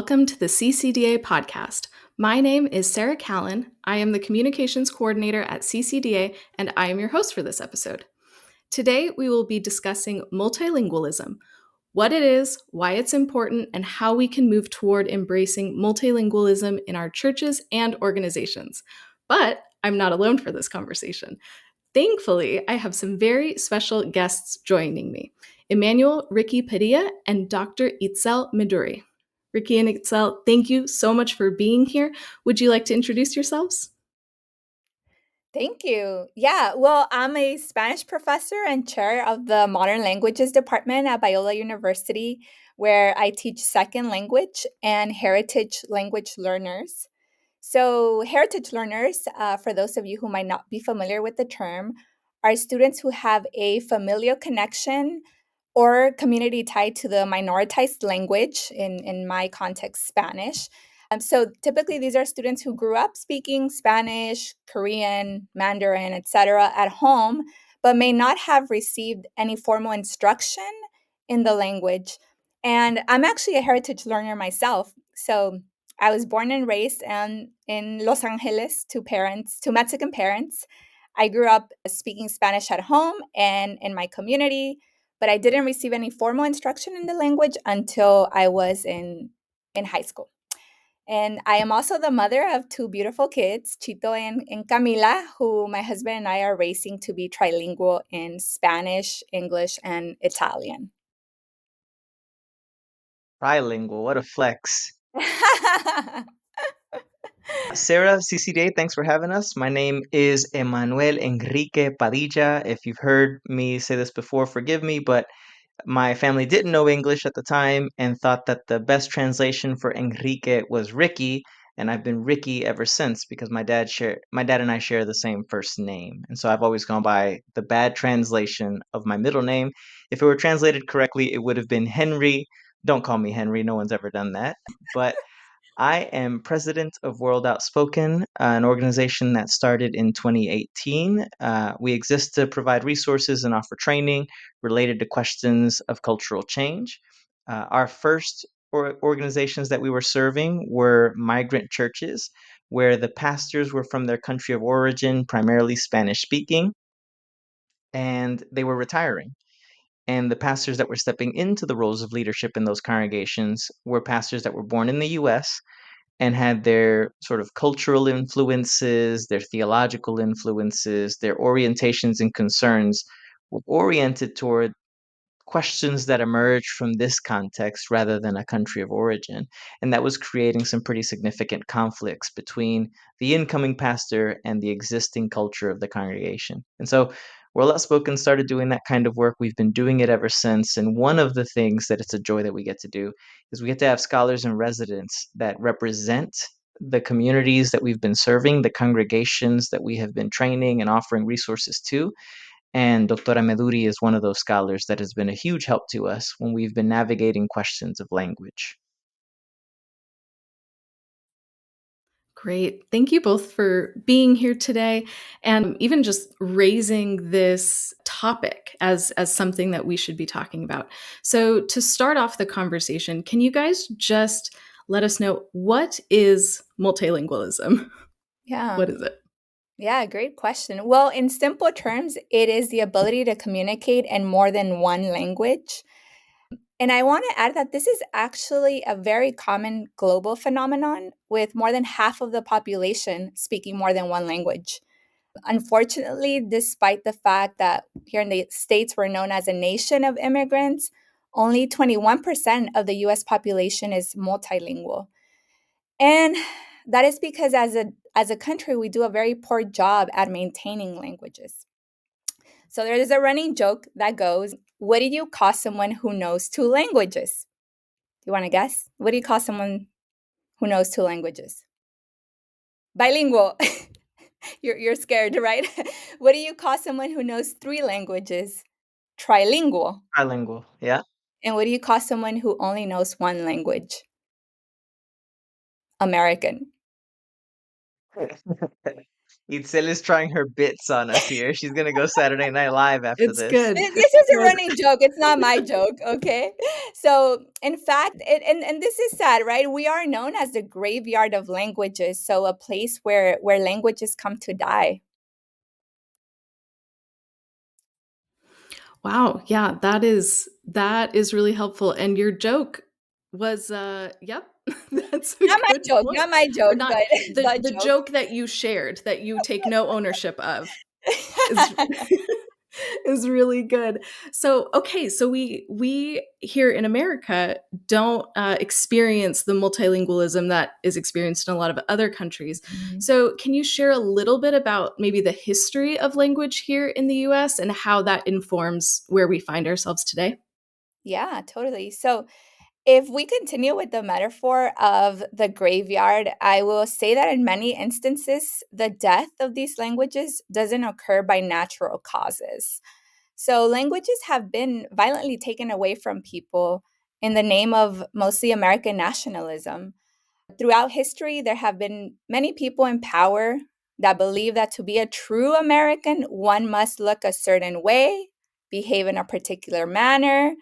welcome to the CCDA podcast. My name is Sarah Callen. I am the Communications Coordinator at CCDA, and I am your host for this episode. Today, we will be discussing multilingualism, what it is, why it's important, and how we can move toward embracing multilingualism in our churches and organizations. But I'm not alone for this conversation. Thankfully, I have some very special guests joining me, Emanuel, Ricky Padilla, and Dr. Itzel Meduri. Ricky and Itzel, thank you so much for being here. Would you like to introduce yourselves? Thank you. Yeah, well, I'm a Spanish professor and chair of the Modern Languages Department at Biola University, where I teach second language and heritage language learners. So, heritage learners, for those of you who might not be familiar with the term, are students who have a familial connection or community tied to the minoritized language, in my context, Spanish. So typically, these are students who grew up speaking Spanish, Korean, Mandarin, etc. at home, but may not have received any formal instruction in the language. And I'm actually a heritage learner myself. So I was born and raised in Los Angeles to Mexican parents. I grew up speaking Spanish at home and in my community, but I didn't receive any formal instruction in the language until I was in high school. And I am also the mother of two beautiful kids, Chito and Camila, who my husband and I are racing to be trilingual in Spanish, English, and Italian. Trilingual, what a flex. Sarah, CCDA, thanks for having us. My name is Emanuel Enrique Padilla. If you've heard me say this before, forgive me, but my family didn't know English at the time and thought that the best translation for Enrique was Ricky, and I've been Ricky ever since because my dad and I share the same first name. And so I've always gone by the bad translation of my middle name. If it were translated correctly, it would have been Henry. Don't call me Henry, no one's ever done that. But I am president of World Outspoken, an organization that started in 2018. We exist to provide resources and offer training related to questions of cultural change. Our first organizations that we were serving were migrant churches, where the pastors were from their country of origin, primarily Spanish speaking, and they were retiring. And the pastors that were stepping into the roles of leadership in those congregations were pastors that were born in the US and had their sort of cultural influences, their theological influences, their orientations and concerns were oriented toward questions that emerged from this context rather than a country of origin. And that was creating some pretty significant conflicts between the incoming pastor and the existing culture of the congregation. And so World Outspoken started doing that kind of work. We've been doing it ever since. And one of the things that it's a joy that we get to do is we get to have scholars and residents that represent the communities that we've been serving, the congregations that we have been training and offering resources to, and Doctora Meduri is one of those scholars that has been a huge help to us when we've been navigating questions of language. Great. Thank you both for being here today and even just raising this topic as something that we should be talking about. So, to start off the conversation, can you guys just let us know what is multilingualism? Yeah. What is it? Yeah, great question. Well, in simple terms, it is the ability to communicate in more than one language. And I want to add that this is actually a very common global phenomenon, with more than half of the population speaking more than one language. Unfortunately, despite the fact that here in the States we're known as a nation of immigrants, only 21% of the US population is multilingual. And that is because as a country we do a very poor job at maintaining languages. So there is a running joke that goes, what do you call someone who knows two languages? Do you want to guess? What do you call someone who knows two languages? Bilingual. You're scared, right? What do you call someone who knows three languages? Trilingual. Trilingual, yeah. And what do you call someone who only knows one language? American. Itzel is trying her bits on us here. She's gonna go Saturday Night Live after It's this. good. This is a So running joke. It's not my joke, okay? So, in fact, and this is sad, right? We are known as the graveyard of languages, so a place where languages come to die. wow, yeah, that is really helpful. And your joke was yep, that's a Not my good joke, point. not my Or joke, not but the the joke. joke that you shared that you take no ownership of is is really good. So, okay, so we here in America don't experience the multilingualism that is experienced in a lot of other countries. Mhm. So, can you share a little bit about maybe the history of language here in the US and how that informs where we find ourselves today? Yeah, totally. So, if we continue with the metaphor of the graveyard, I will say that in many instances, the death of these languages doesn't occur by natural causes. So, languages have been violently taken away from people in the name of mostly American nationalism. Throughout history, there have been many people in power that believe that to be a true American, one must look a certain way, behave in a particular manner,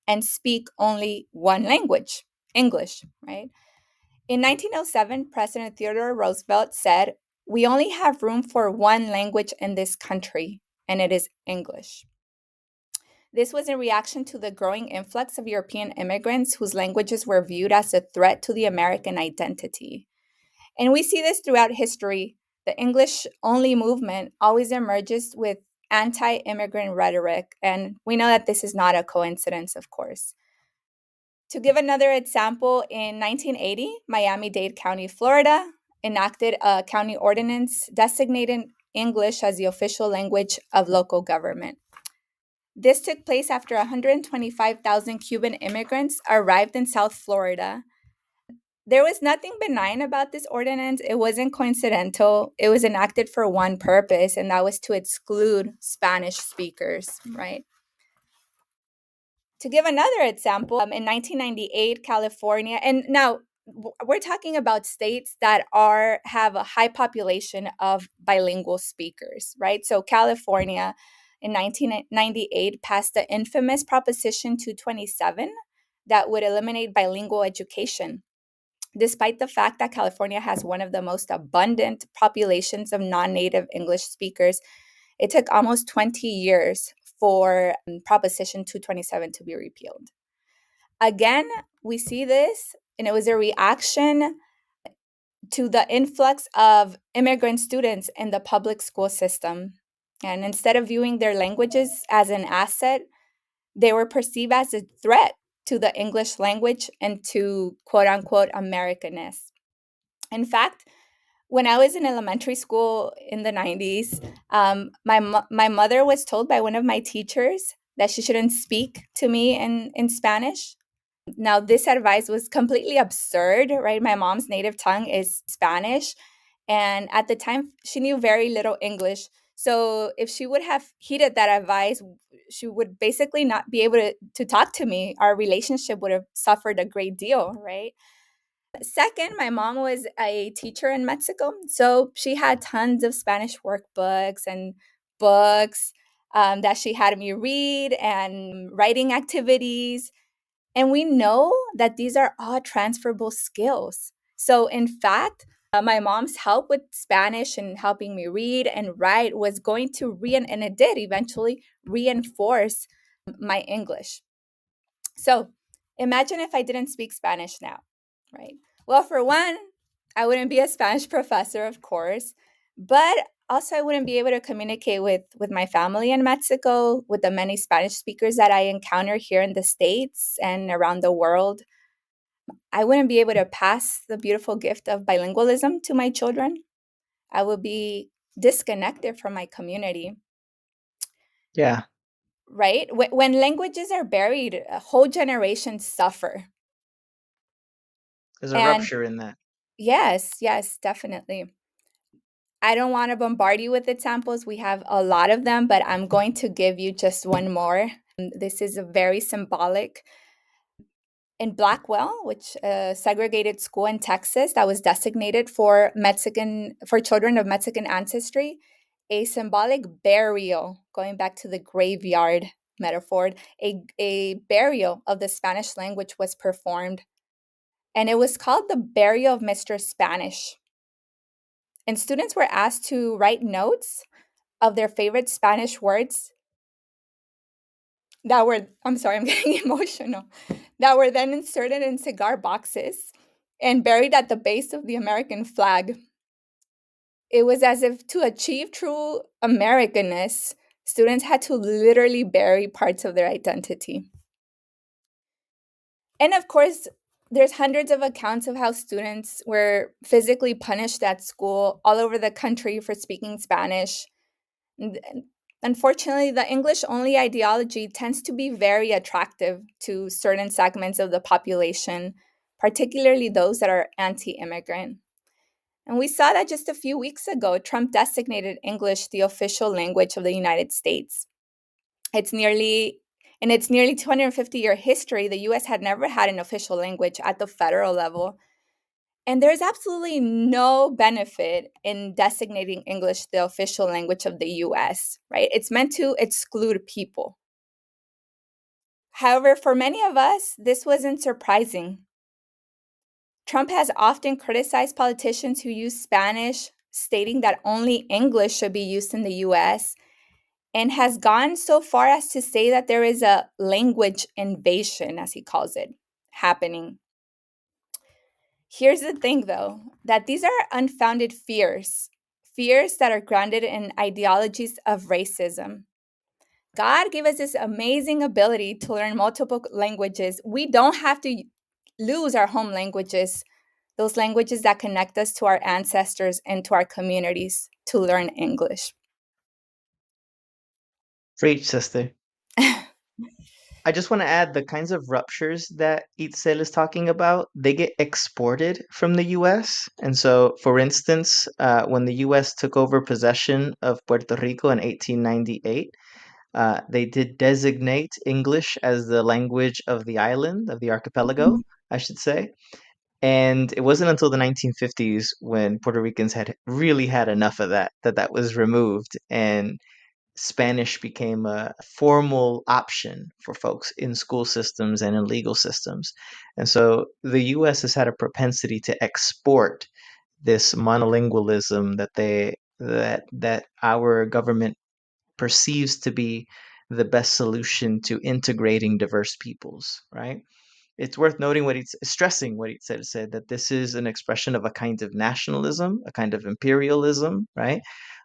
and speak only one language, English, right? In 1907, President Theodore Roosevelt said, "We only have room for one language in this country, and it is English." This was in reaction to the growing influx of European immigrants whose languages were viewed as a threat to the American identity. And we see this throughout history. The English only movement always emerges with anti immigrant rhetoric. And we know that this is not a coincidence, of course. To give another example, in 1980, Miami Dade County, Florida, enacted a county ordinance designating English as the official language of local government. This took place after 125,000 Cuban immigrants arrived in South Florida. There was nothing benign about this ordinance. It wasn't coincidental. It was enacted for one purpose, and that was to exclude Spanish speakers, right? To give another example, in 1998, California, and now we're talking about states that have a high population of bilingual speakers, right? So California in 1998 passed the infamous Proposition 227 that would eliminate bilingual education. Despite the fact that California has one of the most abundant populations of non native English speakers, it took almost 20 years for Proposition 227 to be repealed. Again, we see this, and it was a reaction to the influx of immigrant students in the public school system. And instead of viewing their languages as an asset, they were perceived as a threat to the English language and to quote unquote Americanness. In fact, when I was in elementary school in the 90s, my mother was told by one of my teachers that she shouldn't speak to me in Spanish. Now, this advice was completely absurd, right? My mom's native tongue is Spanish. And at the time, she knew very little English. So if she would have heeded that advice, she would basically not be able to talk to me. Our relationship would have suffered a great deal, right? Second, my mom was a teacher in Mexico. So she had tons of Spanish workbooks and books that she had me read and writing activities. And we know that these are all transferable skills. So, in fact, my mom's help with Spanish and helping me read and write was going to and it did eventually reinforce my English. So, imagine if I didn't speak Spanish now, right? Well, for one, I wouldn't be a Spanish professor, of course, but also I wouldn't be able to communicate with my family in Mexico, with the many Spanish speakers that I encounter here in the States and around the world. I wouldn't be able to pass the beautiful gift of bilingualism to my children. I would be disconnected from my community, Yeah, right? When languages are buried, whole generations suffer. there's a And rupture in that. yes, yes, definitely. I don't want to bombard you with examples. We have a lot of them, but I'm going to give you just one more. This is a very symbolic. In Blackwell, which a segregated school in Texas that was designated for children of Mexican ancestry, a symbolic burial, going back to the graveyard metaphor, a burial of the Spanish language was performed. And it was called the Burial of Mr. Spanish. And students were asked to write notes of their favorite Spanish words that were, I'm sorry, I'm getting emotional, that were then inserted in cigar boxes and buried at the base of the American flag. It was as if to achieve true Americanness, students had to literally bury parts of their identity. And of course, there's hundreds of accounts of how students were physically punished at school all over the country for speaking Spanish. Unfortunately, the English-only ideology tends to be very attractive to certain segments of the population, particularly those that are anti-immigrant. And we saw that just a few weeks ago, Trump designated English the official language of the United States. In its nearly 250-year history, the US had never had an official language at the federal level. And there's absolutely no benefit in designating English the official language of the US, right? It's meant to exclude people. However, for many of us, this wasn't surprising. Trump has often criticized politicians who use Spanish, stating that only English should be used in the US, and has gone so far as to say that there is a language invasion, as he calls it, happening. Here's the thing, though, that these are unfounded fears that are grounded in ideologies of racism. God gave us this amazing ability to learn multiple languages. We don't have to lose our home languages, those languages that connect us to our ancestors and to our communities, to learn English. Preach, sister. I just want to add the kinds of ruptures that Itzel is talking about, they get exported from the US. And so, for instance, when the US took over possession of Puerto Rico in 1898, they did designate English as the language of the island, of the archipelago, I should say. And it wasn't until the 1950s when Puerto Ricans had really had enough of that was removed. And Spanish became a formal option for folks in school systems and in legal systems. And so the US has had a propensity to export this monolingualism that our government perceives to be the best solution to integrating diverse peoples, right? It's worth noting stressing what he said that this is an expression of a kind of nationalism, a kind of imperialism, right?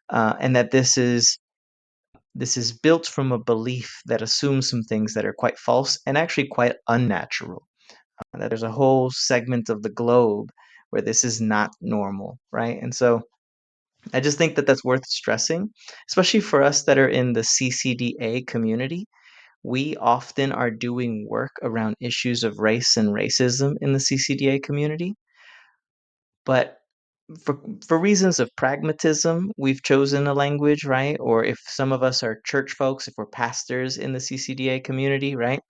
And that this is built from a belief that assumes some things that are quite false and actually quite unnatural. That there's a whole segment of the globe where this is not normal, right? And so I just think that that's worth stressing, especially for us that are in the CCDA community. We often are doing work around issues of race and racism in the CCDA community, but for for reasons of pragmatism, we've chosen a language, right? Or if some of us are church folks, if we're pastors in the CCDA community, right?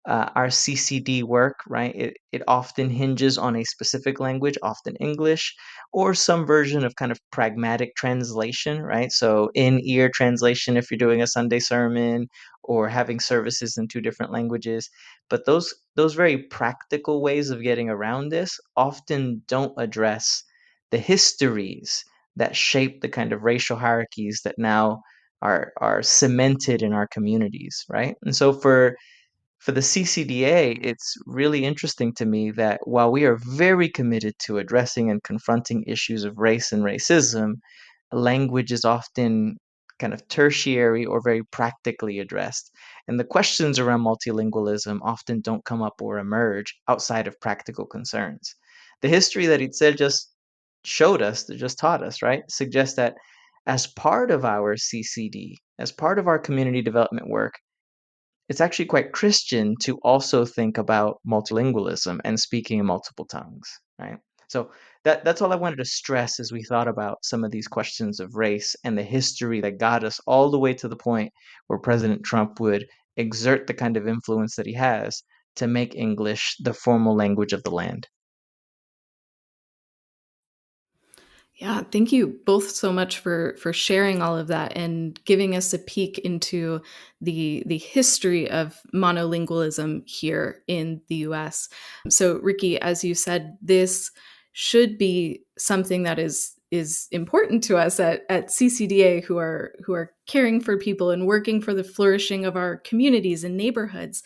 Our CCD work, right? It often hinges on a specific language, often English, or some version of kind of pragmatic translation, right? So in-ear translation if you're doing a Sunday sermon or having services in two different languages. But those very practical ways of getting around this often don't address the histories that shape the kind of racial hierarchies that now are cemented in our communities, right? And so for the CCDA, it's really interesting to me that while we are very committed to addressing and confronting issues of race and racism, language is often kind of tertiary or very practically addressed. And the questions around multilingualism often don't come up or emerge outside of practical concerns. The history that Itzel just showed us, that just taught us, right, suggests that as part of our CCD, as part of our community development work, it's actually quite Christian to also think about multilingualism and speaking in multiple tongues, right? So that's all I wanted to stress as we thought about some of these questions of race and the history that got us all the way to the point where President Trump would exert the kind of influence that he has to make English the formal language of the land. Yeah, thank you both so much for sharing all of that and giving us a peek into the history of monolingualism here in the US. So, Ricky, as you said, this should be something that is important to us at CCDA who are caring for people and working for the flourishing of our communities and neighborhoods.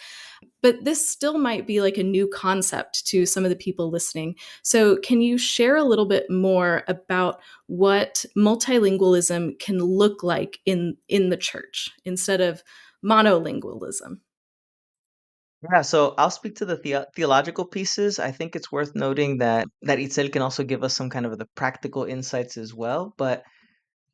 But this still might be like a new concept to some of the people listening. So, can you share a little bit more about what multilingualism can look like in the church instead of monolingualism? Yeah, so I'll speak to the theological pieces. I think it's worth noting that Itzel can also give us some kind of the practical insights as well. But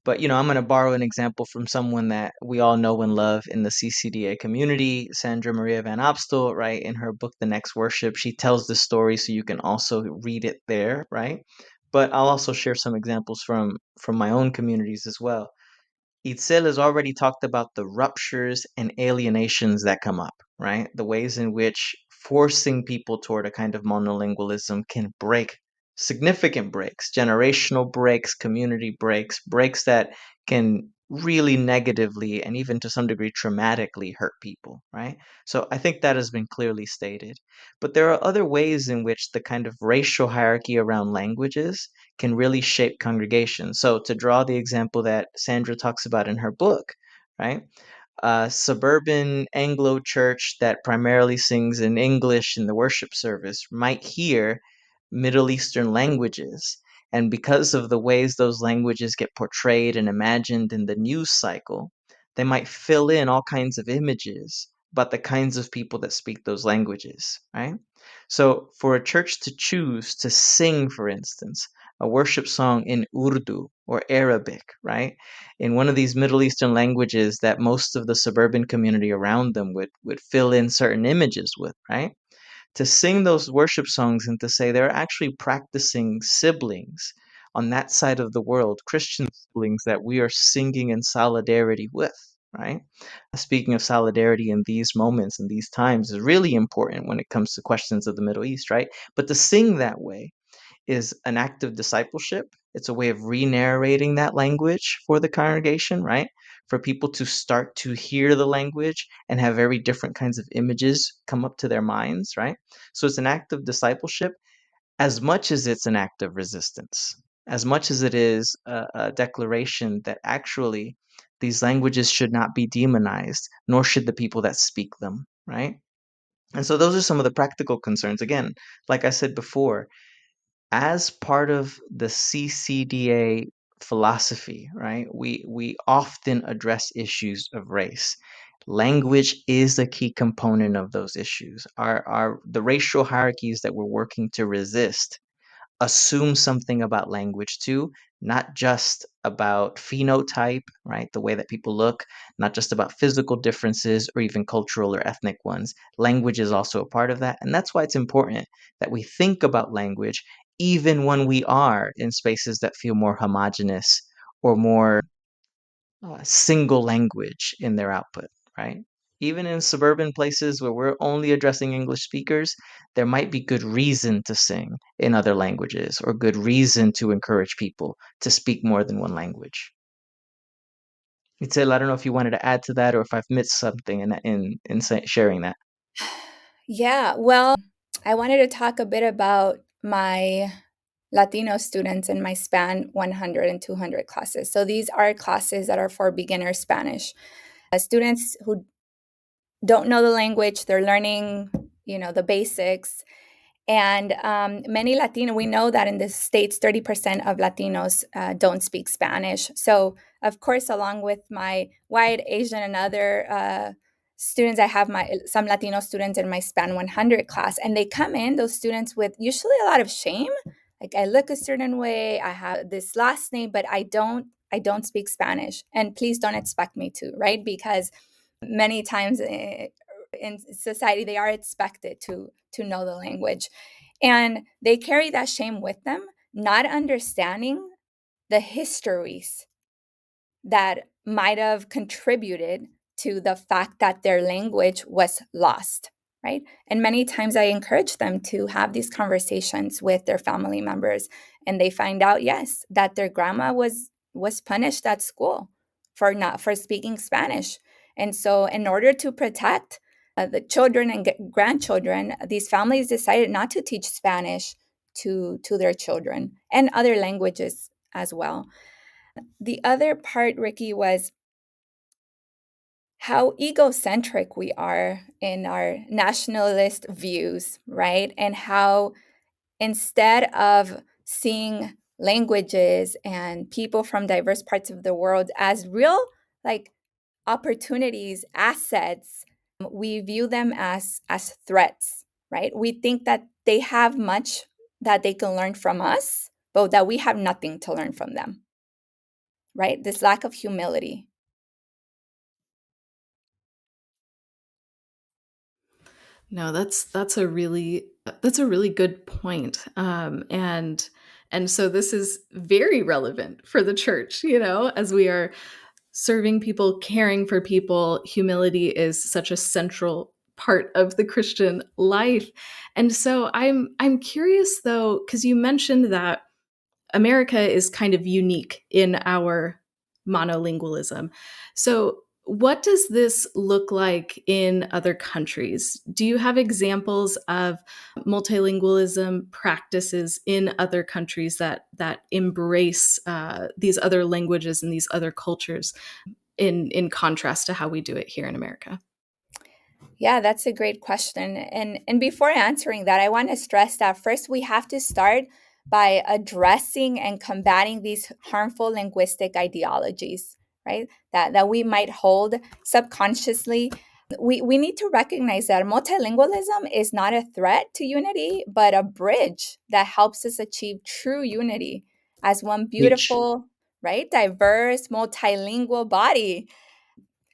I'm going to borrow an example from someone that we all know and love in the CCDA community, Sandra Maria Van Opstel, right? In her book, The Next Worship, she tells the story so you can also read it there, right? But I'll also share some examples from my own communities as well. Itzel has already talked about the ruptures and alienations that come up, right? The ways in which forcing people toward a kind of monolingualism can break significant breaks, generational breaks, community breaks, breaks that can really negatively and even to some degree traumatically hurt people, right? So I think that has been clearly stated. But there are other ways in which the kind of racial hierarchy around languages can really shape congregations. So to draw the example that Sandra talks about in her book, right? A suburban Anglo church that primarily sings in English in the worship service might hear Middle Eastern languages. And because of the ways those languages get portrayed and imagined in the news cycle, they might fill in all kinds of images about the kinds of people that speak those languages, right? So for a church to choose to sing, for instance, a worship song in Urdu or Arabic, right? In one of these Middle Eastern languages that most of the suburban community around them would fill in certain images with, right? To sing those worship songs and to say they're actually practicing siblings on that side of the world, Christian siblings that we are singing in solidarity with, right? Speaking of solidarity in these moments and these times is really important when it comes to questions of the Middle East, right? But to sing that way is an act of discipleship. It's a way of re-narrating that language for the congregation, right? For people to start to hear the language and have very different kinds of images come up to their minds, right? So it's an act of discipleship as much as it's an act of resistance, as much as it is a declaration that actually these languages should not be demonized, nor should the people that speak them, right? And so those are some of the practical concerns. Again, like I said before, as part of the CCDA philosophy, right, we often address issues of race. Language is a key component of those issues. Our the racial hierarchies that we're working to resist assume something about language too, not just about phenotype, right? The way that people look, not just about physical differences or even cultural or ethnic ones. Language is also a part of that. And that's why it's important that we think about language even when we are in spaces that feel more homogenous or more single language in their output, right? Even in suburban places where we're only addressing English speakers, there might be good reason to sing in other languages or good reason to encourage people to speak more than one language. Itzel, I don't know if you wanted to add to that or if I've missed something in sharing that. Yeah, well, I wanted to talk a bit about my Latino students in my SPAN 100 and 200 classes. So these are classes that are for beginner Spanish. Students who don't know the language, they're learning, the basics. And many Latino, we know that in the States, 30% of Latinos don't speak Spanish. So, of course, along with my white, Asian, and other students, I have some Latino students in my SPAN 100 class, and they come in, those students, with usually a lot of shame. Like, I look a certain way, I have this last name, but I don't speak Spanish. And please don't expect me to, right? Because many times in society they are expected to know the language, and they carry that shame with them, not understanding the histories that might have contributed to the fact that their language was lost, right? And many times I encourage them to have these conversations with their family members, and they find out, yes, that their grandma was punished at school for speaking Spanish. And so in order to protect the children and grandchildren, these families decided not to teach Spanish to their children and other languages as well. The other part, Ricky, was how egocentric we are in our nationalist views, right? And how instead of seeing languages and people from diverse parts of the world as real, like, opportunities, assets, we view them as threats, right? We think that they have much that they can learn from us, but that we have nothing to learn from them, right? This lack of humility. No, that's a really good point. And so this is very relevant for the church, as we are serving people, caring for people. Humility is such a central part of the Christian life. And so I'm curious though, because you mentioned that America is kind of unique in our monolingualism. So, what does this look like in other countries? Do you have examples of multilingualism practices in other countries that embrace these other languages and these other cultures in contrast to how we do it here in America? Yeah, that's a great question. And before answering that, I want to stress that first we have to start by addressing and combating these harmful linguistic ideologies, right? That we might hold subconsciously. We need to recognize that multilingualism is not a threat to unity, but a bridge that helps us achieve true unity as one Preach. beautiful, right? Diverse, multilingual body.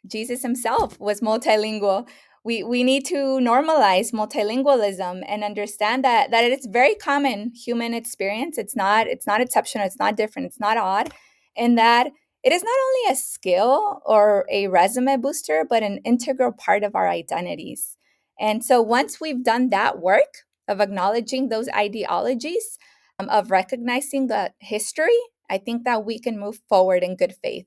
Jesus himself was multilingual. We need to normalize multilingualism and understand that it is very common human experience. It's not exceptional, it's not different, it's not odd, and that it is not only a skill or a resume booster, but an integral part of our identities. And so once we've done that work of acknowledging those ideologies, of recognizing the history, I think that we can move forward in good faith.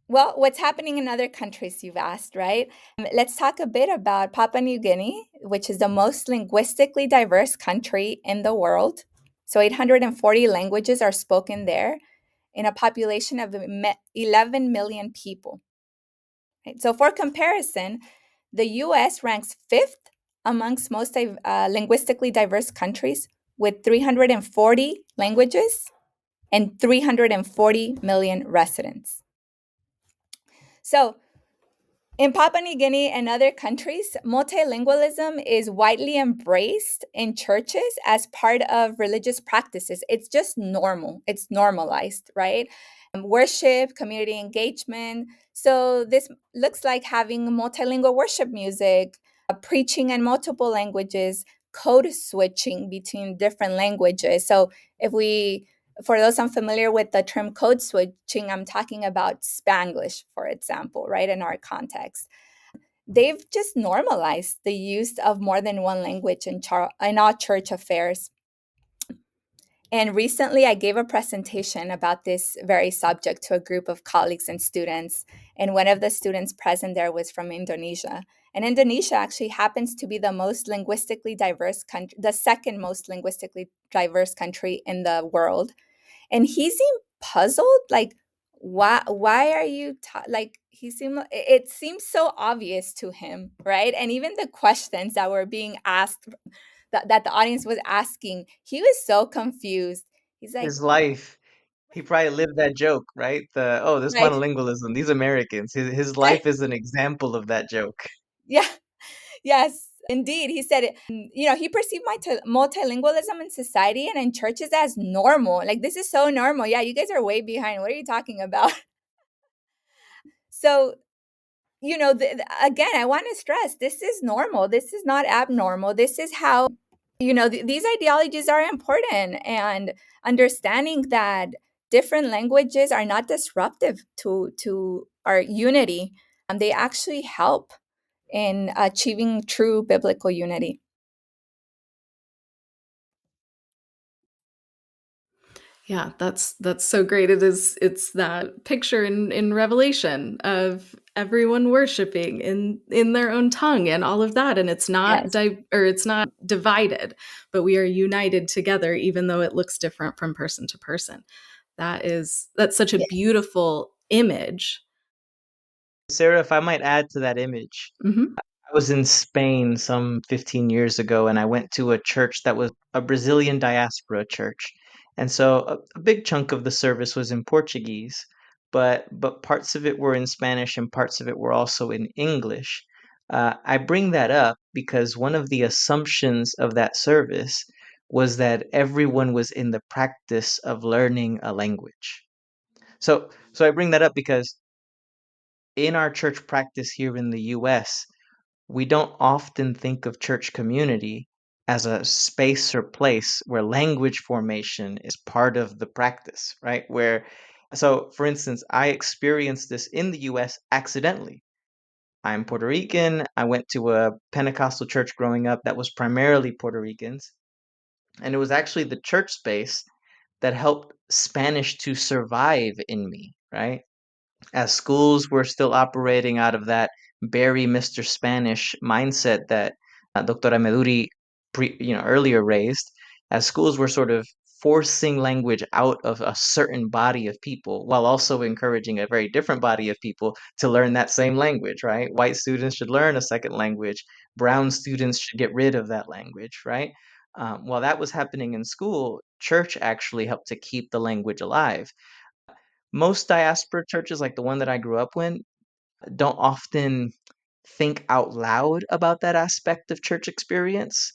Well, what's happening in other countries, you've asked, right? Let's talk a bit about Papua New Guinea, which is the most linguistically diverse country in the world. So 840 languages are spoken there in a population of 11 million people. Right? So, for comparison, the US ranks fifth amongst most linguistically diverse countries with 340 languages and 340 million residents. So, in Papua New Guinea and other countries, multilingualism is widely embraced in churches as part of religious practices. It's just normal, it's normalized, right? Worship, community engagement. So, this looks like having multilingual worship music, preaching in multiple languages, code switching between different languages. So, if we for those unfamiliar with the term code switching, I'm talking about Spanglish, for example, right, in our context. They've just normalized the use of more than one language in all church affairs. And recently, I gave a presentation about this very subject to a group of colleagues and students. And one of the students present there was from Indonesia. And Indonesia actually happens to be the most linguistically diverse country, the second most linguistically diverse country in the world. And he seemed puzzled, like, why are you like, he seemed, it seems so obvious to him, right? And even the questions that were being asked, that the audience was asking, he was so confused. He's like, His life, he probably lived that joke, right? This right, monolingualism, these Americans. His right, life is an example of that joke. yeah, yes, indeed. He said, he perceived multilingualism in society and in churches as normal. Like, this is so normal. Yeah, you guys are way behind. What are you talking about? So, again, I want to stress, this is normal. This is not abnormal. This is how, these ideologies are important, and understanding that different languages are not disruptive to our unity. They actually help in achieving true biblical unity. Yeah, that's so great. It's that picture in Revelation of everyone worshiping in their own tongue and all of that, and it's not Yes. it's not divided, but we are united together even though it looks different from person to person. That's such a Yeah. beautiful image. Sarah, if I might add to that image, Mhm. I was in Spain some 15 years ago, and I went to a church that was a Brazilian diaspora church. And so a big chunk of the service was in Portuguese, but parts of it were in Spanish and parts of it were also in English. I bring that up because one of the assumptions of that service was that everyone was in the practice of learning a language. So I bring that up because in our church practice here in the US, we don't often think of church community as a space or place where language formation is part of the practice, right? So for instance, I experienced this in the US accidentally. I'm Puerto Rican. I went to a Pentecostal church growing up that was primarily Puerto Ricans. And it was actually the church space that helped Spanish to survive in me, right? As schools were still operating out of that Barry Mr. Spanish mindset that Doctora Meduri earlier raised, as schools were sort of forcing language out of a certain body of people while also encouraging a very different body of people to learn that same language, right? White students should learn a second language, brown students should get rid of that language, right? While that was happening in school, church actually helped to keep the language alive. Most diaspora churches, like the one that I grew up in, don't often think out loud about that aspect of church experience.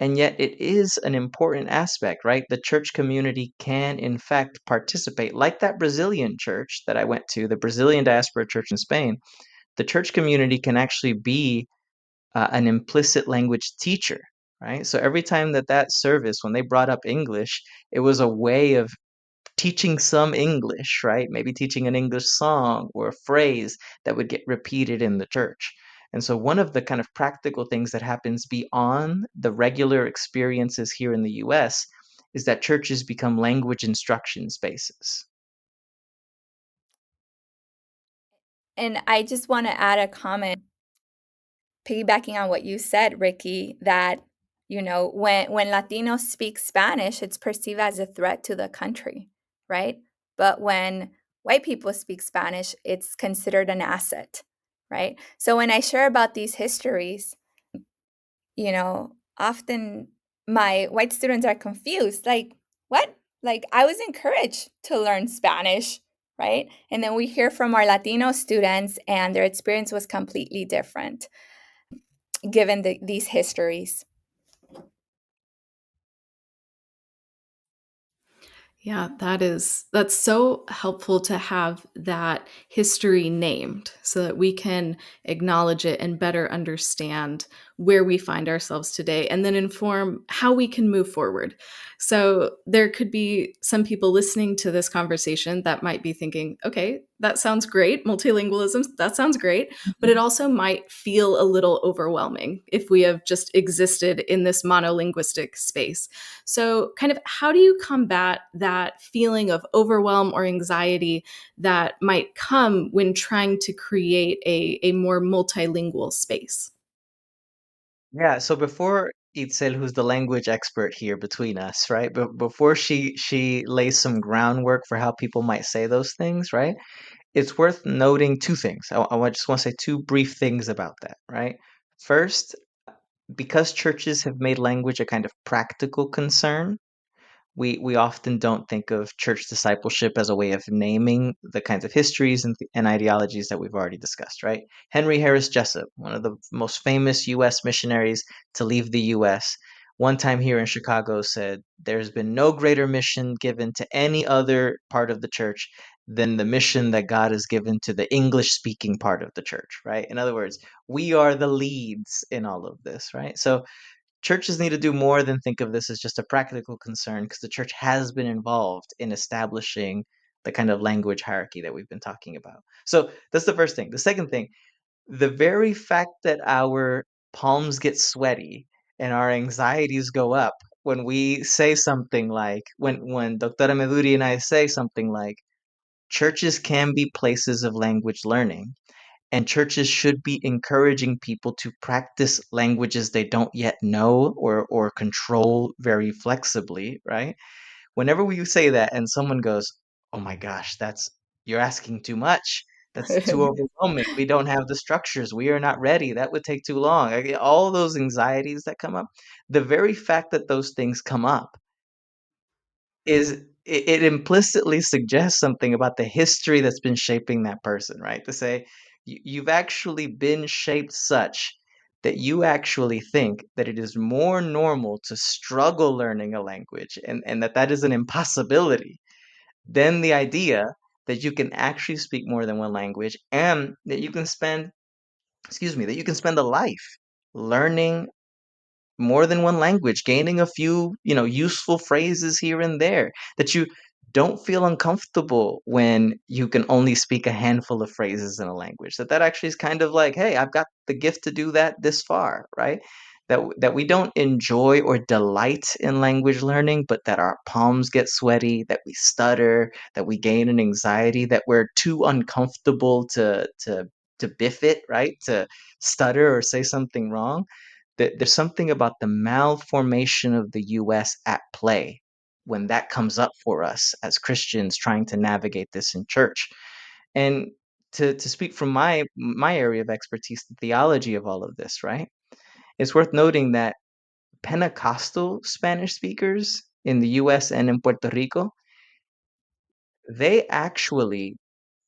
And yet it is an important aspect, right? The church community can, in fact, participate. Like that Brazilian church that I went to, the Brazilian diaspora church in Spain, the church community can actually be an implicit language teacher, right? So every time that service, when they brought up English, it was a way of teaching some English, right? Maybe teaching an English song or a phrase that would get repeated in the church. And so, one of the kind of practical things that happens beyond the regular experiences here in the US is that churches become language instruction spaces. And I just want to add a comment piggybacking on what you said, Ricky, that when Latinos speak Spanish, it's perceived as a threat to the country, right? But when white people speak Spanish, it's considered an asset, right? So when I share about these histories, often my white students are confused, like, what? Like, I was encouraged to learn Spanish, right? And then we hear from our Latino students, and their experience was completely different given these histories. Yeah, that's so helpful to have that history named so that we can acknowledge it and better understand where we find ourselves today and then inform how we can move forward. So there could be some people listening to this conversation that might be thinking, okay, that sounds great, multilingualism, that sounds great, but it also might feel a little overwhelming if we have just existed in this monolinguistic space. So, kind of, how do you combat that feeling of overwhelm or anxiety that might come when trying to create a more multilingual space? Yeah, so before Itzel, who's the language expert here between us, right? But before she lays some groundwork for how people might say those things, right? It's worth noting two things. Just want to say two brief things about that, right? First, because churches have made language a kind of practical concern, we often don't think of church discipleship as a way of naming the kinds of histories and ideologies that we've already discussed, right? Henry Harris Jessup, one of the most famous U.S. missionaries to leave the U.S., one time here in Chicago said, "There's been no greater mission given to any other part of the church than the mission that God has given to the English speaking part of the church," right? In other words, we are the leads in all of this, right? So churches need to do more than think of this as just a practical concern because the church has been involved in establishing the kind of language hierarchy that we've been talking about. So that's the first thing. The second thing, The very fact that our palms get sweaty and our anxieties go up when we say something like, when Doctora Meduri and I say something like, churches can be places of language learning, and churches should be encouraging people to practice languages they don't yet know or control very flexibly, right? Whenever we say that and someone goes, "Oh my gosh, you're asking too much. That's too overwhelming. We don't have the structures. We are not ready. That would take too long." All those anxieties that come up, the very fact that those things come up it implicitly suggests something about the history that's been shaping that person, right? To say you've actually been shaped such that you actually think that it is more normal to struggle learning a language and that is an impossibility than the idea that you can actually speak more than one language and that you can spend, excuse me, that you can spend a life learning more than one language, gaining a few, useful phrases here and there, that you don't feel uncomfortable when you can only speak a handful of phrases in a language. That actually is kind of like, hey, I've got the gift to do that this far, right? That we don't enjoy or delight in language learning, but that our palms get sweaty, that we stutter, that we gain an anxiety, that we're too uncomfortable to biff it, right? To stutter or say something wrong, that there's something about the malformation of the US at play when that comes up for us as Christians trying to navigate this in church. And to speak from my area of expertise, the theology of all of this, right? It's worth noting that Pentecostal Spanish speakers in the US and in Puerto Rico, they actually,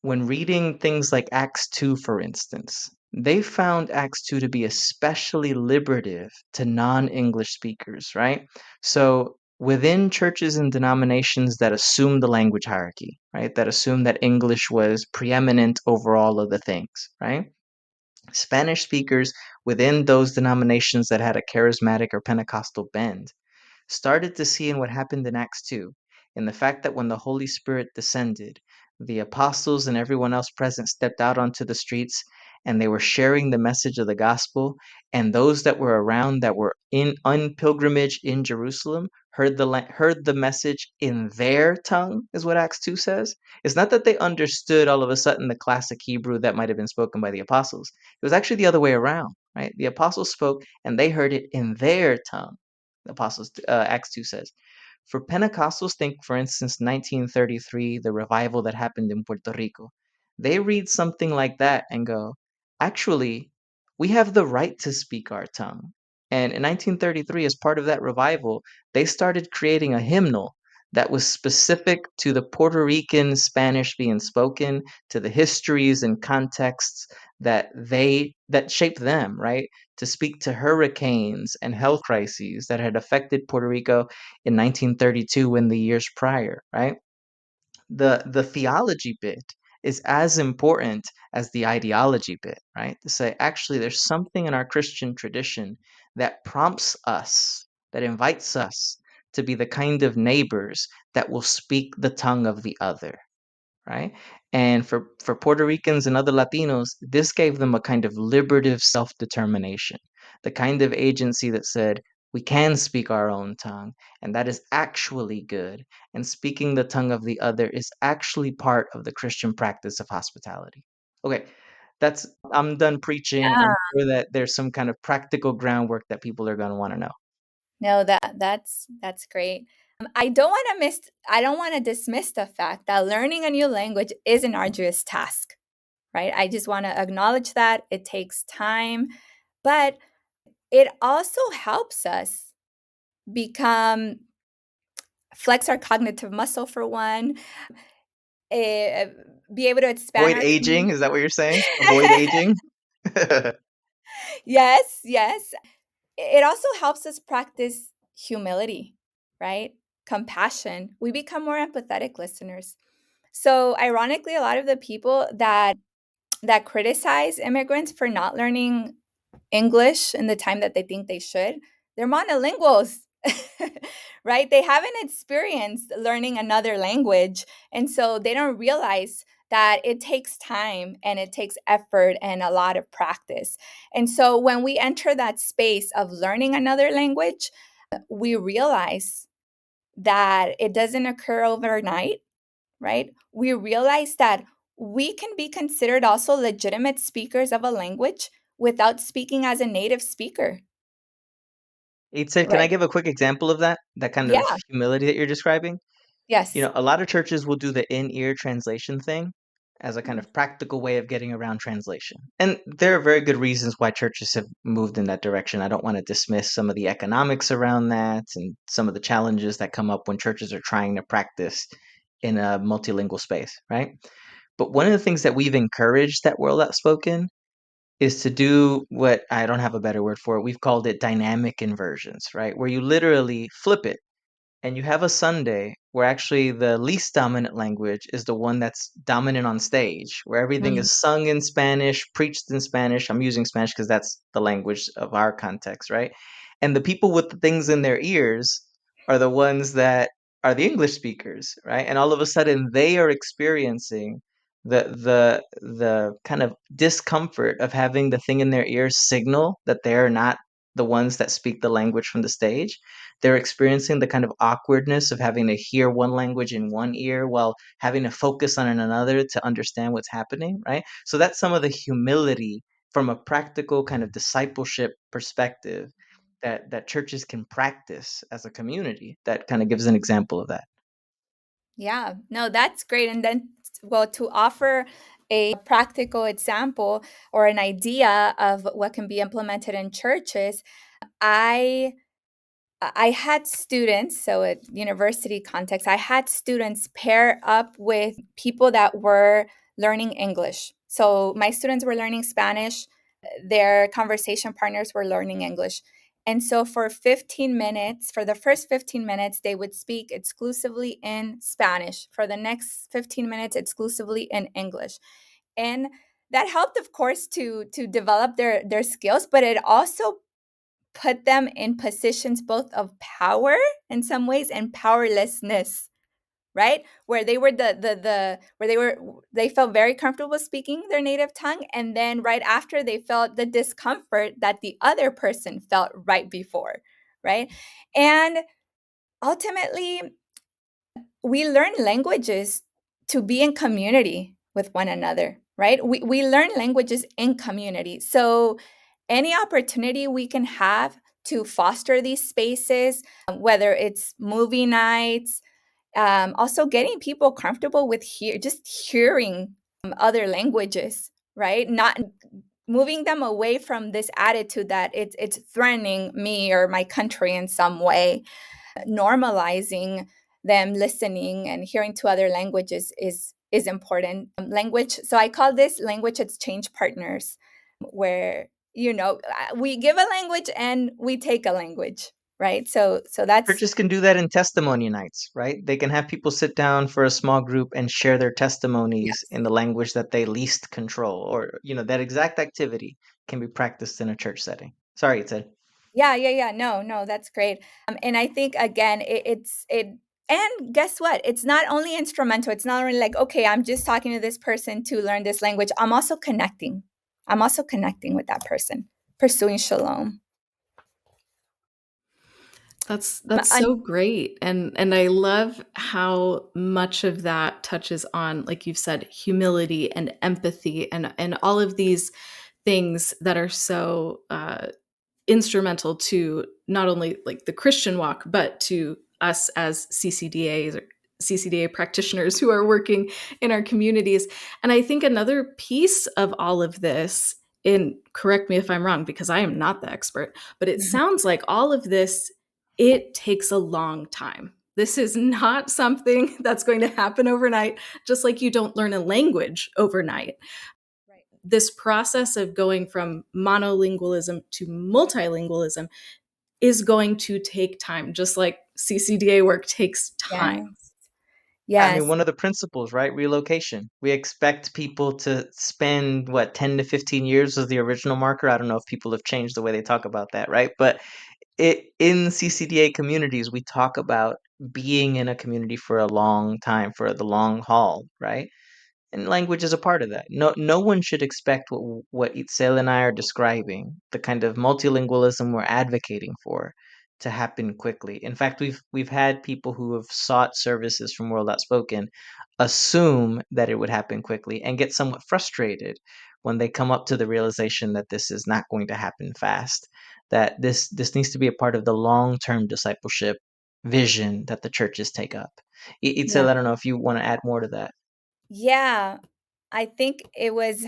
when reading things like Acts 2, for instance, they found Acts 2 to be especially liberative to non-English speakers, right? So within churches and denominations that assume the language hierarchy, right? That assume that English was preeminent over all of the things, right? Spanish speakers within those denominations that had a charismatic or Pentecostal bend started to see in what happened in Acts 2, in the fact that when the Holy Spirit descended, the apostles and everyone else present stepped out onto the streets and they were sharing the message of the gospel. And those that were around that were on pilgrimage in Jerusalem heard the message in their tongue, is what Acts 2 says. It's not that they understood all of a sudden the classic Hebrew that might have been spoken by the apostles. It was actually the other way around, right? The apostles spoke and they heard it in their tongue. The apostles, Acts 2 says. For Pentecostals, think, for instance, 1933, the revival that happened in Puerto Rico. They read something like that and go, actually, we have the right to speak our tongue. And in 1933, as part of that revival, they started creating a hymnal that was specific to the Puerto Rican Spanish being spoken, to the histories and contexts that shaped them, right? To speak to hurricanes and health crises that had affected Puerto Rico in 1932 and the years prior, right? The theology bit is as important as the ideology bit, right? To say, actually, there's something in our Christian tradition that prompts us, that invites us to be the kind of neighbors that will speak the tongue of the other, right? And for Puerto Ricans and other Latinos, this gave them a kind of liberative self-determination, the kind of agency that said, we can speak our own tongue, and that is actually good. And speaking the tongue of the other is actually part of the Christian practice of hospitality. Okay, I'm done preaching. I'm Yeah. sure that there's some kind of practical groundwork that people are going to want to know. No, that's great. I don't want to dismiss the fact that learning a new language is an arduous task, right? I just want to acknowledge that it takes time, but it also helps us become flex our cognitive muscle for one, eh, be able to expand Avoid our aging, is that what you're saying? Avoid aging? Yes, yes. It also helps us practice humility, right? Compassion. We become more empathetic listeners. So, ironically, a lot of the people that criticize immigrants for not learning English in the time that they think they should, they're monolinguals. Right? They haven't experienced learning another language, and so they don't realize that it takes time and it takes effort and a lot of practice. And so when we enter that space of learning another language, we realize that it doesn't occur overnight, right? We realize that we can be considered also legitimate speakers of a language without speaking as a native speaker, Itzel, can I right? give a quick example of that? That kind of Yeah. humility that you're describing? You Yes. know, a lot of churches will do the in-ear translation thing as a kind Mm. of practical way of getting around translation. And there are very good reasons why churches have moved in that direction. I don't want to dismiss some of the economics around that and some of the challenges that come up when churches are trying to practice in a multilingual space, right? But one of the things that we've encouraged at World Outspoken is to do what I don't have a better word for it. We've called it dynamic inversions, right? Where you literally flip it and you have a Sunday where actually the least dominant language is the one that's dominant on stage, where everything Mm. is sung in Spanish, preached in Spanish. I'm using Spanish because that's the language of our context, right? And the people with the things in their ears are the ones that are the English speakers, right? And all of a sudden they are experiencing the kind of discomfort of having the thing in their ears signal that they're not the ones that speak the language from the stage. They're experiencing the kind of awkwardness of having to hear one language in one ear while having to focus on another to understand what's happening, right? So that's some of the humility from a practical kind of discipleship perspective that churches can practice as a community. That kind of gives an example of that. Yeah, no, that's great. And then, well, to offer a practical example or an idea of what can be implemented in churches, I I had students, so at university context, I had students pair up with people that were learning English. So my students were learning Spanish, their conversation partners were learning English. And so for 15 minutes, for the first 15 minutes, they would speak exclusively in Spanish. For the next 15 minutes, exclusively in English. And that helped, of course, to develop their skills, but it also put them in positions both of power in some ways and powerlessness, right? Where they were the where they felt very comfortable speaking their native tongue, and then right after they felt the discomfort that the other person felt right before, right? And ultimately we learn languages to be in community with one another, right? We learn languages in community. So any opportunity we can have to foster these spaces, whether it's movie nights, also getting people comfortable with just hearing other languages, right? Not moving them away from this attitude that it's threatening me or my country in some way. Normalizing them listening and hearing to other languages is important. Language. So I call this language exchange partners, where we give a language and we take a language, right? So that's Churches can do that in testimony nights, right? They can have people sit down for a small group and share their testimonies yes. in the language that they least control, or that exact activity can be practiced in a church setting. Sorry, it said. Yeah. No, that's great. And I think again, it. And guess what? It's not only instrumental. It's not only like, okay, I'm just talking to this person to learn this language. I'm also connecting. I'm also connecting with that person, pursuing shalom. That's And so great. And I love how much of that touches on, like you've said, humility and empathy and all of these things that are so instrumental to not only like the Christian walk, but to us as CCDAs or CCDA practitioners who are working in our communities. And I think another piece of all of this, and correct me if I'm wrong because I am not the expert, but it sounds like all of this, it takes a long time. This is not something that's going to happen overnight, just like you don't learn a language overnight. right. This process of going from monolingualism to multilingualism is going to take time, just like CCDA work takes time. Yes. I mean, Yes. one of the principles, right? Relocation. We expect people to spend, what, 10 to 15 years was the original marker. I don't know if people have changed the way they talk about that, right? But in CCDA communities, we talk about being in a community for a long time, for the long haul, right? And language is a part of that. No one should expect what Itzel and I are describing, the kind of multilingualism we're advocating for, to happen quickly. In fact, we've had people who have sought services from World Outspoken assume that it would happen quickly and get somewhat frustrated when they come up to the realization that this is not going to happen fast, that this needs to be a part of the long-term discipleship vision that the churches take up. Itzel, Yeah. I don't know if you want to add more to that. Yeah. I think it was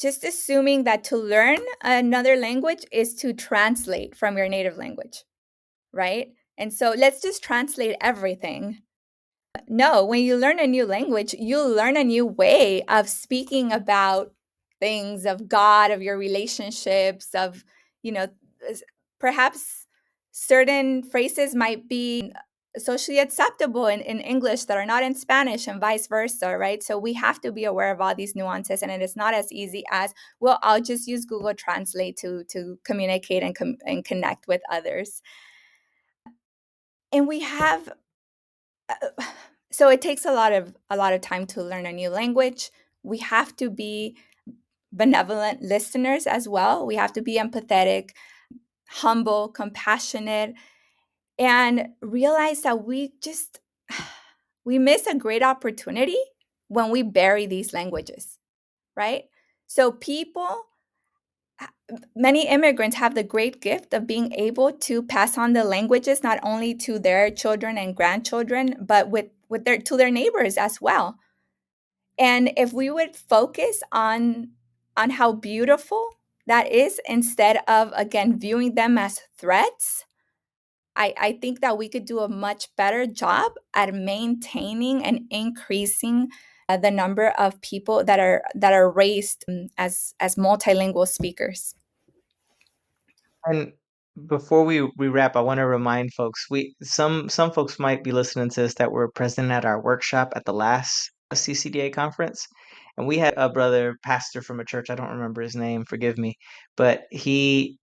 just assuming that to learn another language is to translate from your native language, right? And so let's just translate everything. No, when you learn a new language, you learn a new way of speaking about things, of God, of your relationships, of, you know, perhaps certain phrases might be socially acceptable in English that are not in Spanish and vice versa, right? So we have to be aware of all these nuances, and it is not as easy as, well, I'll just use Google Translate to communicate and connect with others. And we have so it takes a lot of time to learn a new language. We have to be benevolent listeners as well. We have to be empathetic, humble, compassionate, and realize that we miss a great opportunity when we bury these languages, right? So many immigrants have the great gift of being able to pass on the languages not only to their children and grandchildren, but with their to their neighbors as well. And if we would focus on how beautiful that is instead of, again, viewing them as threats, I think that we could do a much better job at maintaining and increasing the number of people that are raised as multilingual speakers. And before we wrap, I want to remind folks, we some folks might be listening to this that were present at our workshop at the last CCDA conference. And we had a brother pastor from a church, I don't remember his name, forgive me, but he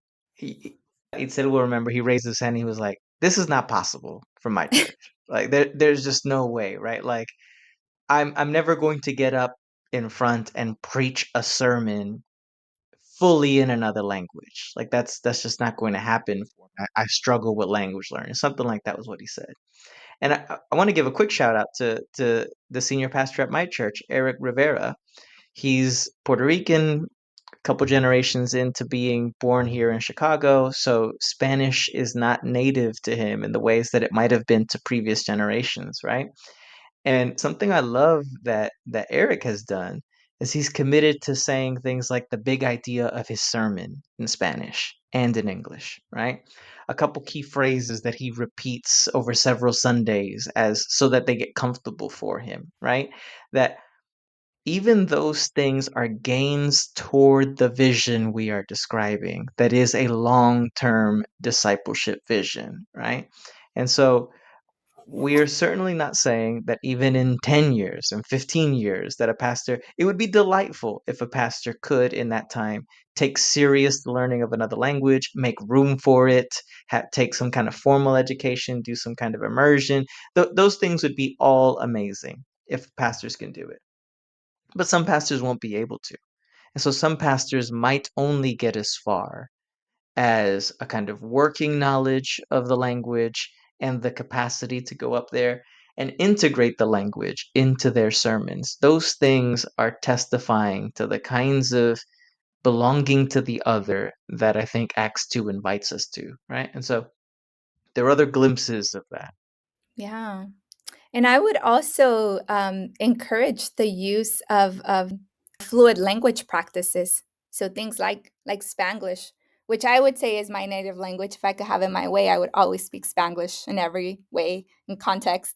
said, we'll remember, he raised his hand, he was like, this is not possible for my church. Like there's just no way, right? Like I'm never going to get up in front and preach a sermon fully in another language. Like that's just not going to happen for me. I struggle with language learning. Something like that was what he said. And I want to give a quick shout out to the senior pastor at my church, Eric Rivera. He's Puerto Rican, a couple generations into being born here in Chicago, so Spanish is not native to him in the ways that it might have been to previous generations, right? And something I love that Eric has done is he's committed to saying things like the big idea of his sermon in Spanish and in English, right? A couple key phrases that he repeats over several Sundays as so that they get comfortable for him, right? That even those things are gains toward the vision we are describing, that is a long-term discipleship vision, right? And so we are certainly not saying that even in 10 years and 15 years that a pastor, it would be delightful if a pastor could in that time take serious learning of another language, make room for it, take some kind of formal education, do some kind of immersion. Those things would be all amazing if pastors can do it. But some pastors won't be able to. And so some pastors might only get as far as a kind of working knowledge of the language and the capacity to go up there and integrate the language into their sermons. Those things are testifying to the kinds of belonging to the other that I think Acts 2 invites us to, right? And so there are other glimpses of that. Yeah. And I would also encourage the use of fluid language practices. So things like Spanglish, which I would say is my native language. If I could have it my way, I would always speak Spanglish in every way and context.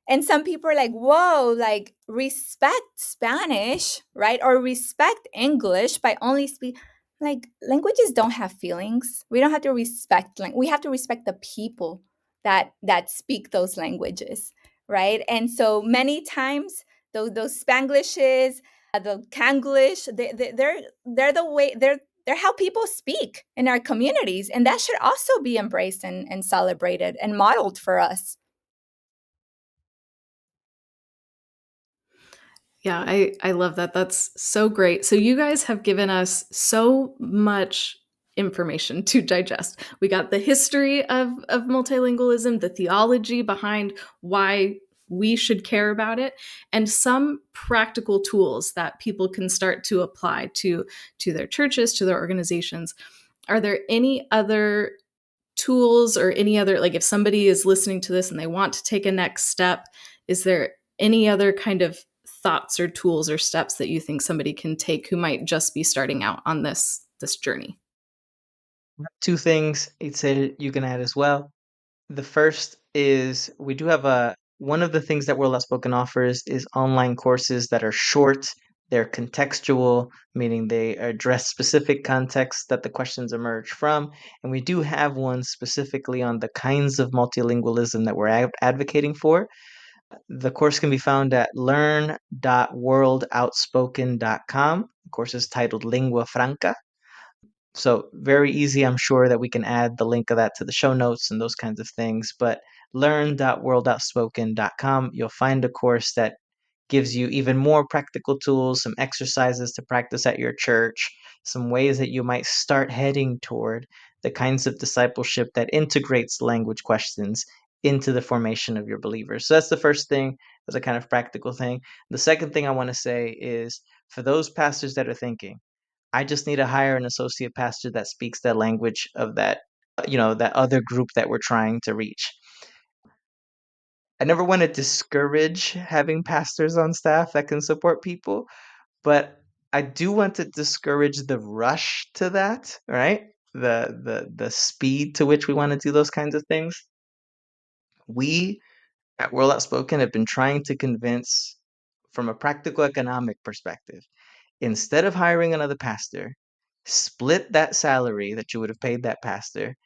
And some people are like, whoa, like respect Spanish, right? Or respect English by only speak. Like languages don't have feelings. We don't have to respect. We have to respect the people that speak those languages, right? And so many times those Spanglishes, the Kanglish, they're the way they're how people speak in our communities, and that should also be embraced and celebrated and modeled for us. Yeah, I love that. That's so great. So you guys have given us so much information to digest. We got the history of multilingualism, the theology behind why we should care about it, and some practical tools that people can start to apply to their churches, to their organizations. Are there any other tools or any other, like if somebody is listening to this and they want to take a next step, is there any other kind of thoughts or tools or steps that you think somebody can take who might just be starting out on this journey? Two things, Itzel, you can add as well. The first is we do have a one of the things that World Outspoken offers is online courses that are short, they're contextual, meaning they address specific contexts that the questions emerge from. And we do have one specifically on the kinds of multilingualism that we're advocating for. The course can be found at learn.worldoutspoken.com. The course is titled Lingua Franca. So very easy. I'm sure that we can add the link of that to the show notes and those kinds of things. But learn.worldoutspoken.com, you'll find a course that gives you even more practical tools, some exercises to practice at your church, some ways that you might start heading toward the kinds of discipleship that integrates language questions into the formation of your believers. So that's the first thing, as a kind of practical thing. The second thing I want to say is for those pastors that are thinking, I just need to hire an associate pastor that speaks that language of that, that other group that we're trying to reach. I never want to discourage having pastors on staff that can support people, but I do want to discourage the rush to that, right? The speed to which we want to do those kinds of things. We at World Outspoken have been trying to convince from a practical economic perspective, instead of hiring another pastor, split that salary that you would have paid that pastor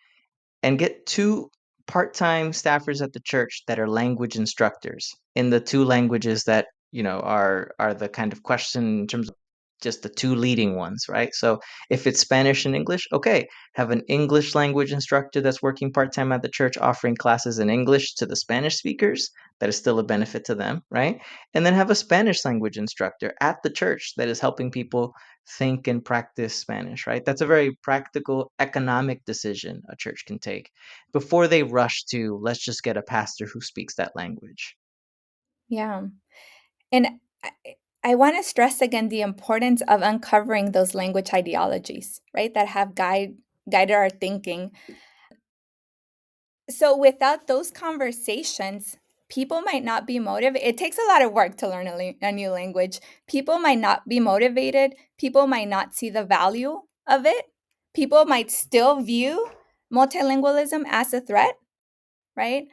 and get two part-time staffers at the church that are language instructors in the two languages that are the kind of question in terms of just the two leading ones, right? So if it's Spanish and English, okay, have an English language instructor that's working part-time at the church offering classes in English to the Spanish speakers. That is still a benefit to them, right? And then have a Spanish language instructor at the church that is helping people think and practice Spanish, right? That's a very practical economic decision a church can take before they rush to, let's just get a pastor who speaks that language. Yeah. And I, I want to stress again the importance of uncovering those language ideologies, right, that have guided our thinking. So without those conversations, people might not be motivated. It takes a lot of work to learn a new language. People might not be motivated. People might not see the value of it. People might still view multilingualism as a threat, right?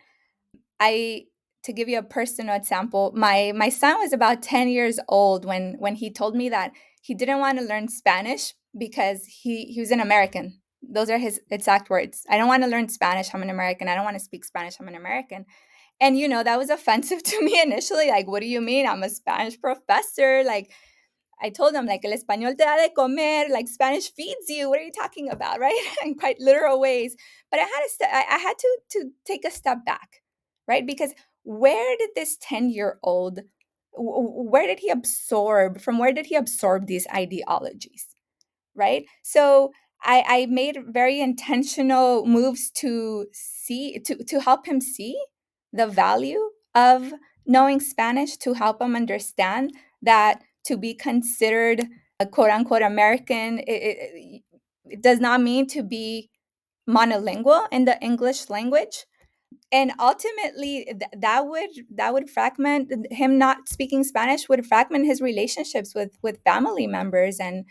I To give you a personal example, my son was about 10 years old when he told me that he didn't want to learn Spanish because he was an American. Those are his exact words. I don't want to learn Spanish. I'm an American. I don't want to speak Spanish. I'm an American. And that was offensive to me initially. Like, what do you mean? I'm a Spanish professor. Like, I told him, like, el español te da de comer, like Spanish feeds you. What are you talking about, right? In quite literal ways. But I had to take a step back, right? Because where did this 10-year-old, where did he absorb, from where did he absorb these ideologies, right? So I made very intentional moves to help him see the value of knowing Spanish, to help him understand that to be considered a quote unquote American, it does not mean to be monolingual in the English language. And ultimately that would fragment him. Not speaking Spanish would fragment his relationships with family members and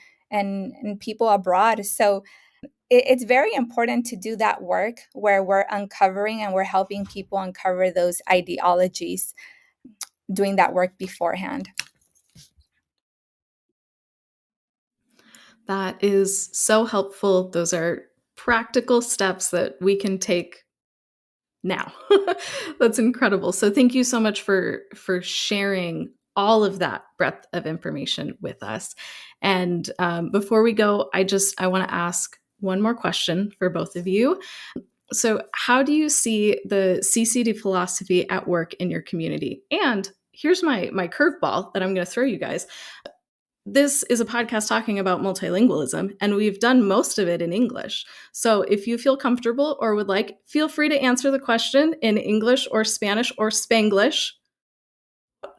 people abroad. So it's very important to do that work where we're uncovering and we're helping people uncover those ideologies, doing that work beforehand. That is so helpful. Those are practical steps that we can take now. That's incredible. So thank you so much for sharing all of that breadth of information with us. And before we go, I want to ask one more question for both of you. So how do you see the CCD philosophy at work in your community? And here's my curveball that I'm going to throw you guys. This is a podcast talking about multilingualism, and we've done most of it in English. So if you feel comfortable or would like, feel free to answer the question in English or Spanish or Spanglish.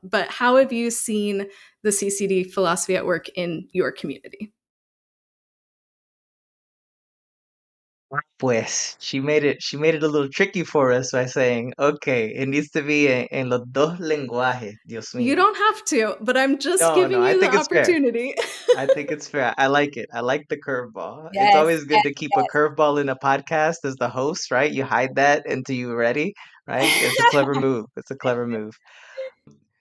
But how have you seen the CCD philosophy at work in your community? Pues she made it a little tricky for us by saying, okay, it needs to be en los dos lenguajes, Dios You mío. don't have to, but I'm just No, no, giving I you the think it's fair. opportunity. I think it's fair. I like it. I like the curveball. It's Yes, always good yes, to keep a yes. curveball in a podcast as the host, right? You hide that until you're ready, right? It's a clever move. It's a clever move.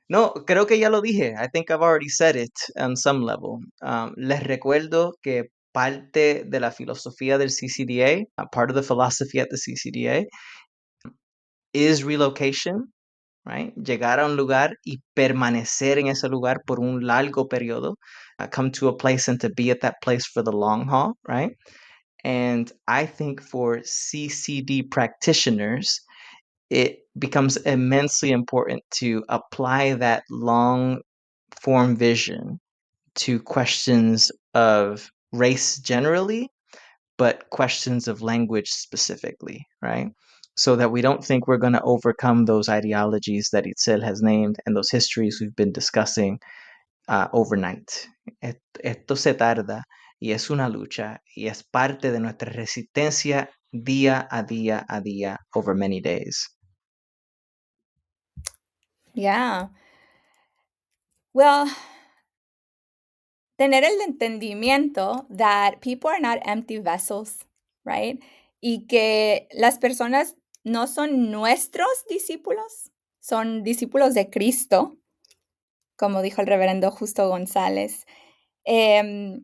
No, creo que ya lo dije. I think I've already said it on some level. Les recuerdo que parte de la filosofía del CCDA, part of the philosophy at the CCDA, is relocation, right? Llegar a un lugar y permanecer en ese lugar por un largo periodo. Come to a place and to be at that place for the long haul, right? And I think for CCD practitioners, it becomes immensely important to apply that long form vision to questions of race generally, but questions of language specifically, right? So that we don't think we're going to overcome those ideologies that Itzel has named and those histories we've been discussing overnight. Esto se tarda y es una lucha y es parte de nuestra resistencia día a día a día over many days. Yeah. Well, tener el entendimiento that people are not empty vessels, right? Y que las personas no son nuestros discípulos, son discípulos de Cristo, como dijo el reverendo Justo González. And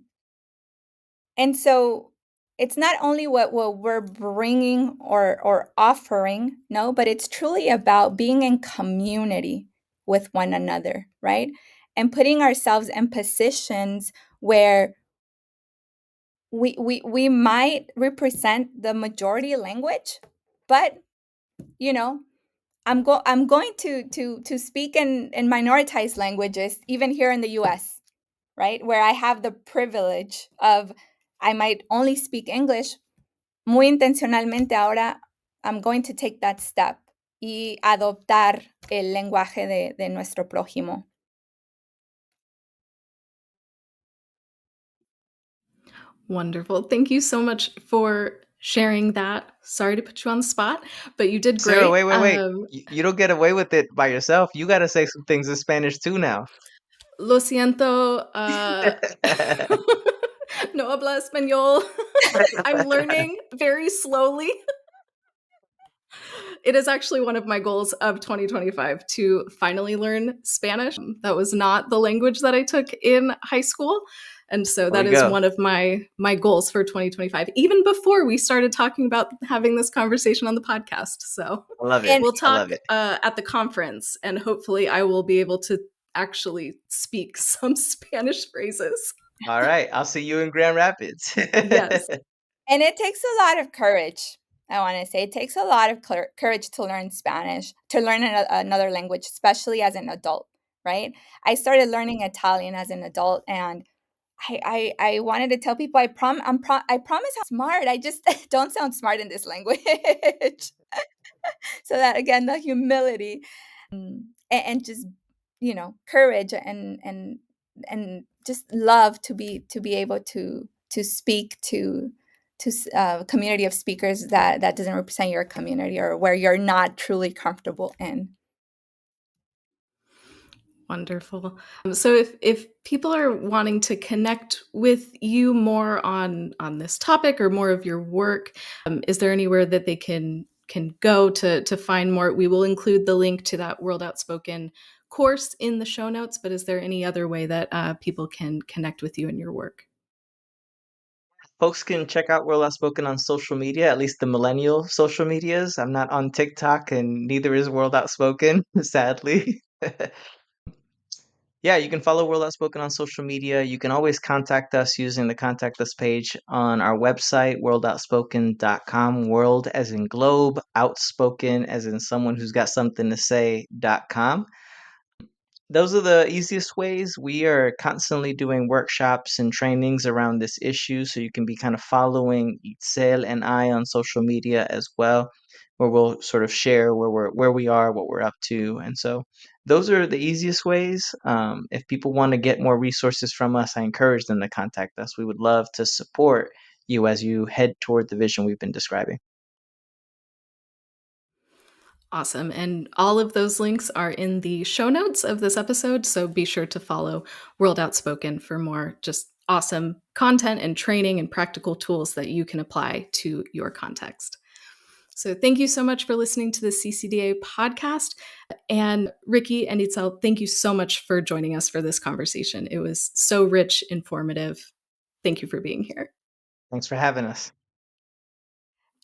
so it's not only what we're bringing or offering, no, but it's truly about being in community with one another, right? And putting ourselves in positions where we might represent the majority language, but you know, I'm going to speak in minoritized languages, even here in the US, right? Where I have the privilege of, I might only speak English. Muy intencionalmente ahora, I'm going to take that step y adoptar el lenguaje de nuestro prójimo. Wonderful. Thank you so much for sharing that. Sorry to put you on the spot, but you did Sarah, great. wait. You don't get away with it by yourself. You got to say some things in Spanish too now. Lo siento. No habla español. I'm learning very slowly. It is actually one of my goals of 2025 to finally learn Spanish. That was not the language that I took in high school. And so There that we is go. one of my goals for 2025, even before we started talking about having this conversation on the podcast. So I love it. And we'll I talk love it. at the conference, and hopefully I will be able to actually speak some Spanish phrases. All right. I'll see you in Grand Rapids. Yes. And it takes a lot of courage. I want to say it takes a lot of courage to learn Spanish, to learn another language, especially as an adult, right? I started learning Italian as an adult, and I wanted to tell people I promise I'm smart. I just don't sound smart in this language. So that again, the humility, and just courage and just love to be able to speak to a community of speakers that doesn't represent your community or where you're not truly comfortable in. Wonderful. So if people are wanting to connect with you more on this topic or more of your work, is there anywhere that they can go to find more? We will include the link to that World Outspoken course in the show notes, but is there any other way that people can connect with you and your work? Folks can check out World Outspoken on social media, at least the millennial social medias. I'm not on TikTok, and neither is World Outspoken, sadly. Yeah, you can follow World Outspoken on social media. You can always contact us using the contact us page on our website, worldoutspoken.com. World as in globe, outspoken as in someone who's got something to say.com. Those are the easiest ways. We are constantly doing workshops and trainings around this issue, so you can be kind of following Itzel and I on social media as well, where we'll sort of share where we are, what we're up to, and so those are the easiest ways. If people want to get more resources from us, I encourage them to contact us. We would love to support you as you head toward the vision we've been describing. Awesome. And all of those links are in the show notes of this episode. So be sure to follow World Outspoken for more just awesome content and training and practical tools that you can apply to your context. So thank you so much for listening to the CCDA podcast. And Ricky and Itzel, thank you so much for joining us for this conversation. It was so rich, informative. Thank you for being here. Thanks for having us.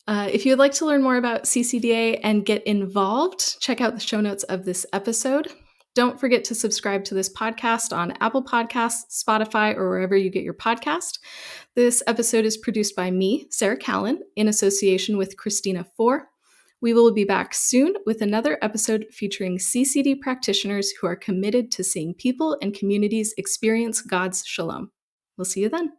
If you'd like to learn more about CCDA and get involved, check out the show notes of this episode. Don't forget to subscribe to this podcast on Apple Podcasts, Spotify, or wherever you get your podcast. This episode is produced by me, Sarah Callen, in association with Christina Four. We will be back soon with another episode featuring CCD practitioners who are committed to seeing people and communities experience God's shalom. We'll see you then.